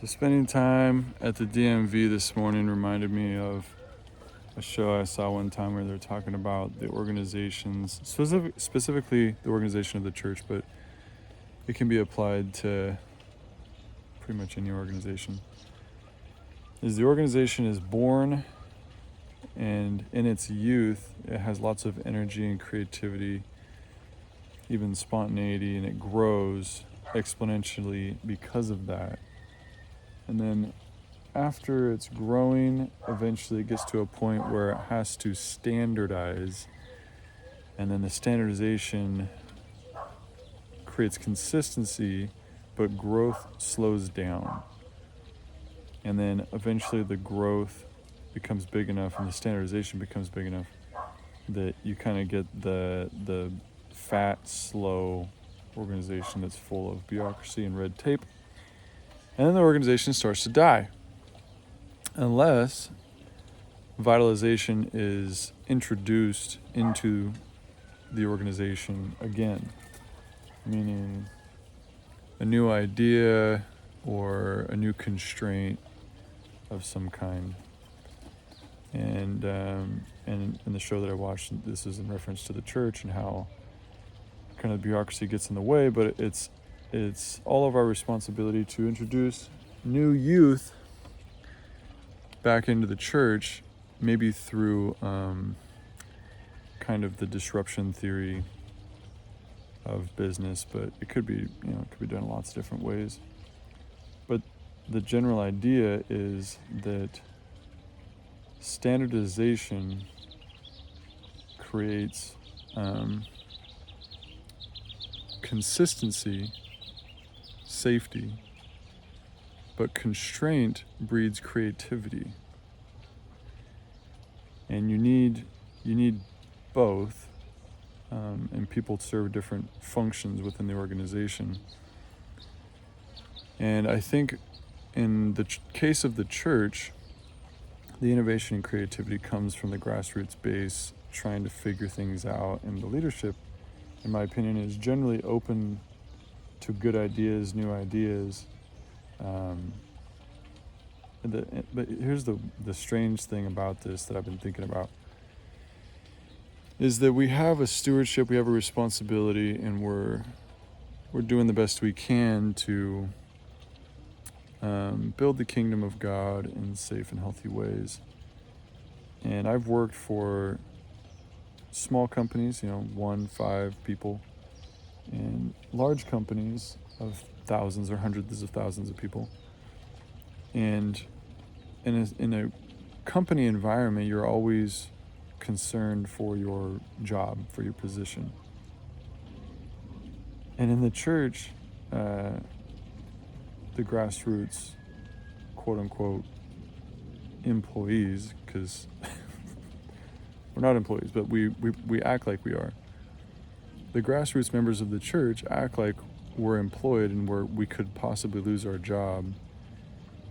So spending time at the DMV this morning reminded me of a show I saw one time where they're talking about the organizations, specifically the organization of the church, but it can be applied to pretty much any organization. Is the organization is born, and in its youth, it has lots of energy and creativity, even spontaneity, and it grows exponentially because of that. And then after it's growing, eventually it gets to a point where it has to standardize, and then the standardization creates consistency, but growth slows down. And then eventually the growth becomes big enough and the standardization becomes big enough that you kind of get the fat, slow organization that's full of bureaucracy and red tape. And then the organization starts to die. Unless vitalization is introduced into the organization again, meaning a new idea or a new constraint of some kind. And in the show that I watched, this is in reference to the church and how kind of bureaucracy gets in the way, but it's all of our responsibility to introduce new youth back into the church, maybe through kind of the disruption theory of business, but it could be done in lots of different ways. But the general idea is that standardization creates consistency, safety, but constraint breeds creativity. And you need both, and people serve different functions within the organization. And I think in the case of the church, the innovation and creativity comes from the grassroots base, trying to figure things out, and the leadership, in my opinion, is generally open to good ideas, new ideas. But here's the strange thing about this that I've been thinking about, is that we have a stewardship, we have a responsibility, and we're doing the best we can to build the kingdom of God in safe and healthy ways. And I've worked for small companies, 1, 5 people, and large companies of thousands or hundreds of thousands of people. And in a company environment, you're always concerned for your job, for your position. And in the church, the grassroots, quote unquote, employees, because we're not employees, but we act like we are. The grassroots members of the church act like we're employed and we could possibly lose our job.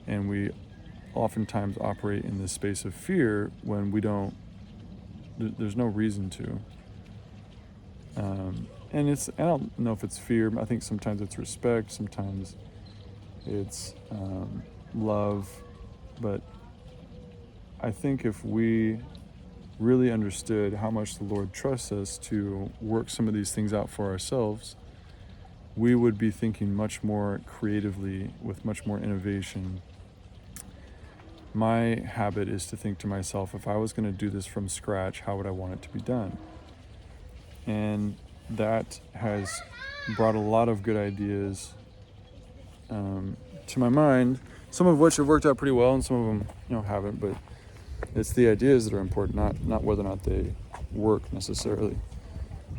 And we oftentimes operate in this space of fear when there's no reason to. And I don't know if it's fear. I think sometimes it's respect, sometimes it's love. But I think if we really understood how much the Lord trusts us to work some of these things out for ourselves, we would be thinking much more creatively with much more innovation. My habit is to think to myself, if I was going to do this from scratch, how would I want it to be done? And that has brought a lot of good ideas to my mind, some of which have worked out pretty well and some of them haven't, but it's the ideas that are important, not whether or not they work necessarily.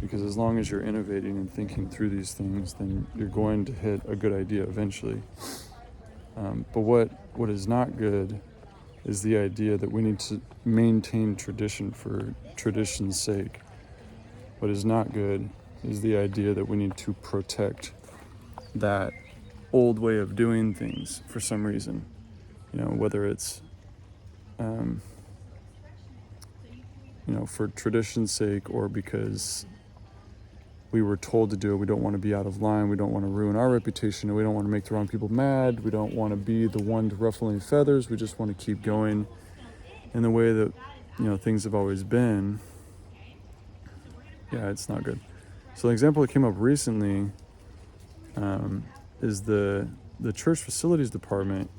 Because as long as you're innovating and thinking through these things, then you're going to hit a good idea eventually. But what is not good is the idea that we need to maintain tradition for tradition's sake. What is not good is the idea that we need to protect that old way of doing things for some reason. Whether it's for tradition's sake or because we were told to do it. We don't want to be out of line. We don't want to ruin our reputation. And we don't want to make the wrong people mad. We don't want to be the one to ruffle any feathers. We just want to keep going in the way that, things have always been. Yeah, it's not good. So an example that came up recently is the church facilities department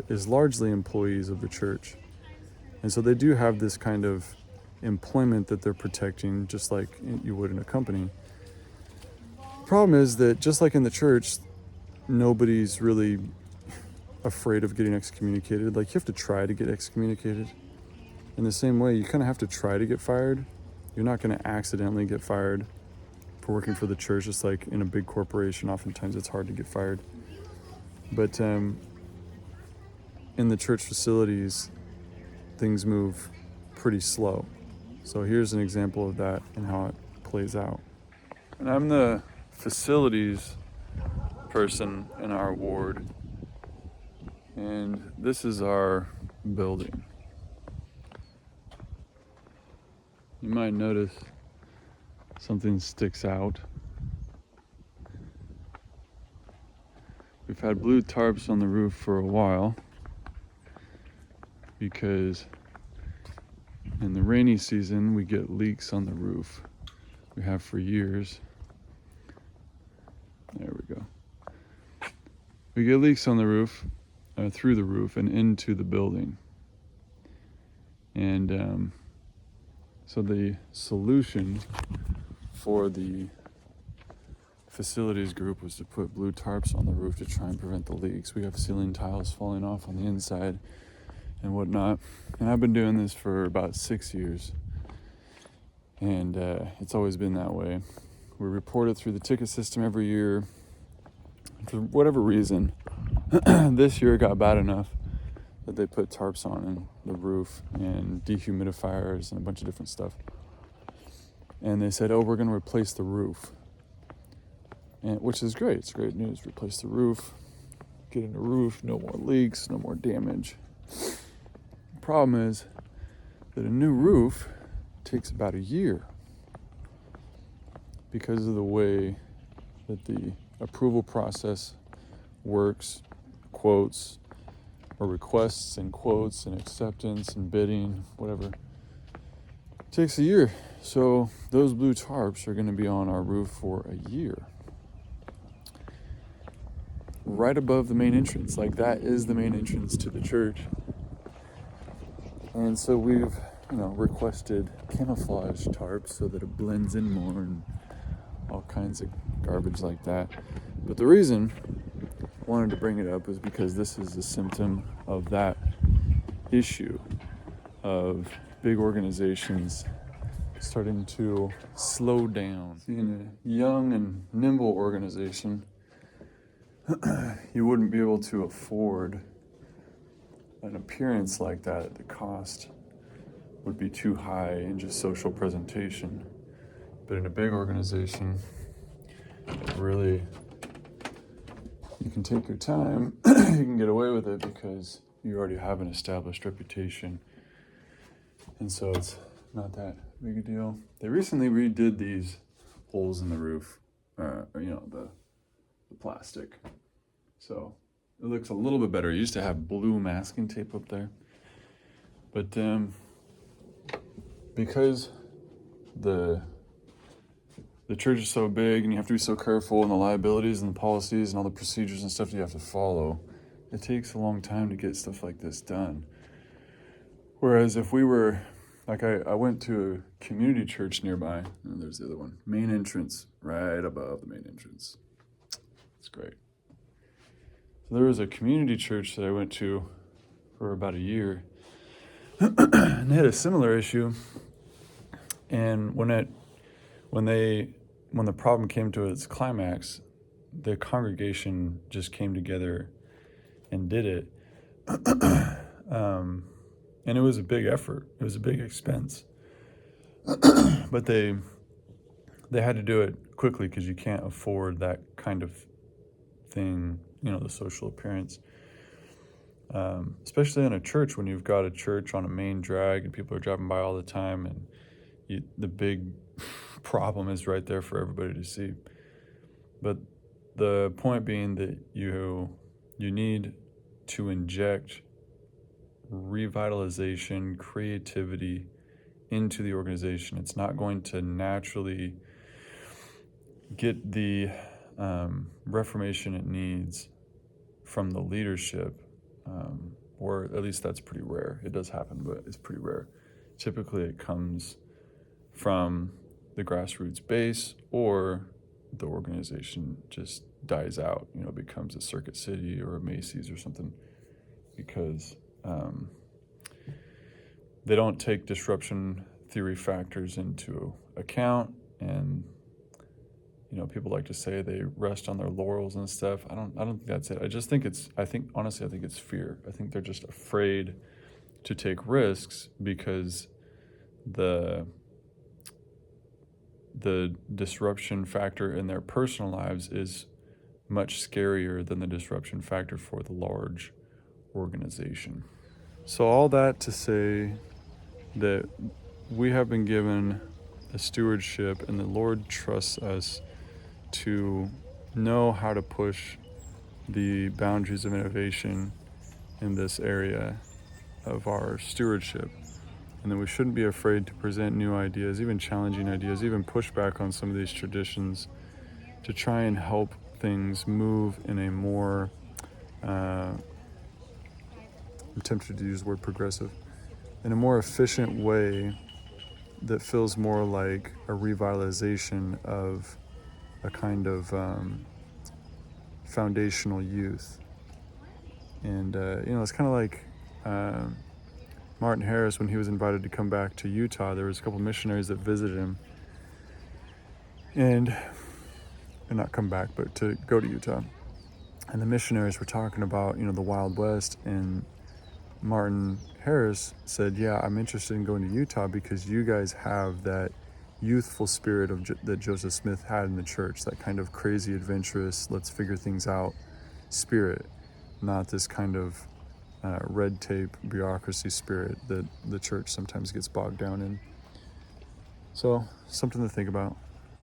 is largely employees of the church. And so they do have this kind of employment that they're protecting, just like you would in a company. The problem is that just like in the church, nobody's really afraid of getting excommunicated. Like, you have to try to get excommunicated. In the same way, you kind of have to try to get fired. You're not going to accidentally get fired for working for the church. Just like in a big corporation, oftentimes it's hard to get fired. But in the church facilities, things move pretty slow. So here's an example of that and how it plays out. And I'm the facilities person in our ward. And this is our building. You might notice something sticks out. We've had blue tarps on the roof for a while because in the rainy season we get leaks on the roof. We have for years. There we go. We get leaks on the roof, through the roof and into the building. And so the solution for the facilities group was to put blue tarps on the roof to try and prevent the leaks. We have ceiling tiles falling off on the inside and whatnot. And I've been doing this for about 6 years. And it's always been that way. We report it through the ticket system every year. For whatever reason, this year it got bad enough that they put tarps on in the roof and dehumidifiers and a bunch of different stuff. And they said, we're going to replace the roof. And which is great. It's great news. Replace the roof, get a new roof, no more leaks, no more damage. The problem is that a new roof takes about a year because of the way that the approval process works, quotes or requests and quotes and acceptance and bidding, whatever. It takes a year. So those blue tarps are going to be on our roof for a year. Right above the main entrance. Like, that is the main entrance to the church. And so we've, requested camouflage tarps so that it blends in more and all kinds of garbage like that. But the reason I wanted to bring it up is because this is a symptom of that issue of big organizations starting to slow down. In a young and nimble organization, you wouldn't be able to afford an appearance like that. The cost would be too high in just social presentation. But in a big organization, really, you can take your time, you can get away with it because you already have an established reputation. And so it's not that big a deal. They recently redid these holes in the roof, the plastic. So it looks a little bit better. It used to have blue masking tape up there. But because the church is so big and you have to be so careful, and the liabilities and the policies and all the procedures and stuff you have to follow, it takes a long time to get stuff like this done. Whereas if we were, like I went to a community church nearby, and there's the other one, main entrance, right above the main entrance. It's great. So there was a community church that I went to for about a year, and they had a similar issue. And when the problem came to its climax, the congregation just came together and did it. And it was a big effort. It was a big expense. But they had to do it quickly because you can't afford that kind of thing, the social appearance. Especially in a church, when you've got a church on a main drag and people are driving by all the time, and the big problem is right there for everybody to see. But the point being that you need to inject revitalization, creativity into the organization. It's not going to naturally get the reformation it needs from the leadership, or at least that's pretty rare. It does happen, but it's pretty rare. Typically it comes from the grassroots base, or the organization just dies out, becomes a Circuit City or a Macy's or something, because they don't take disruption theory factors into account. And people like to say they rest on their laurels and stuff. I don't think that's it. Honestly, I think it's fear. I think they're just afraid to take risks because the disruption factor in their personal lives is much scarier than the disruption factor for the large organization. So all that to say that we have been given a stewardship, and the Lord trusts us to know how to push the boundaries of innovation in this area of our stewardship. And that we shouldn't be afraid to present new ideas, even challenging ideas, even push back on some of these traditions to try and help things move in a more, I'm tempted to use the word progressive, in a more efficient way that feels more like a revitalization of a kind of foundational youth. And, it's kind of like Martin Harris, when he was invited to come back to Utah, there was a couple missionaries that visited him, and not come back, but to go to Utah. And the missionaries were talking about, the Wild West, and Martin Harris said, yeah, I'm interested in going to Utah because you guys have that youthful spirit that Joseph Smith had in the church, that kind of crazy, adventurous, let's figure things out spirit, not this kind of red tape bureaucracy spirit that the church sometimes gets bogged down in. So, something to think about.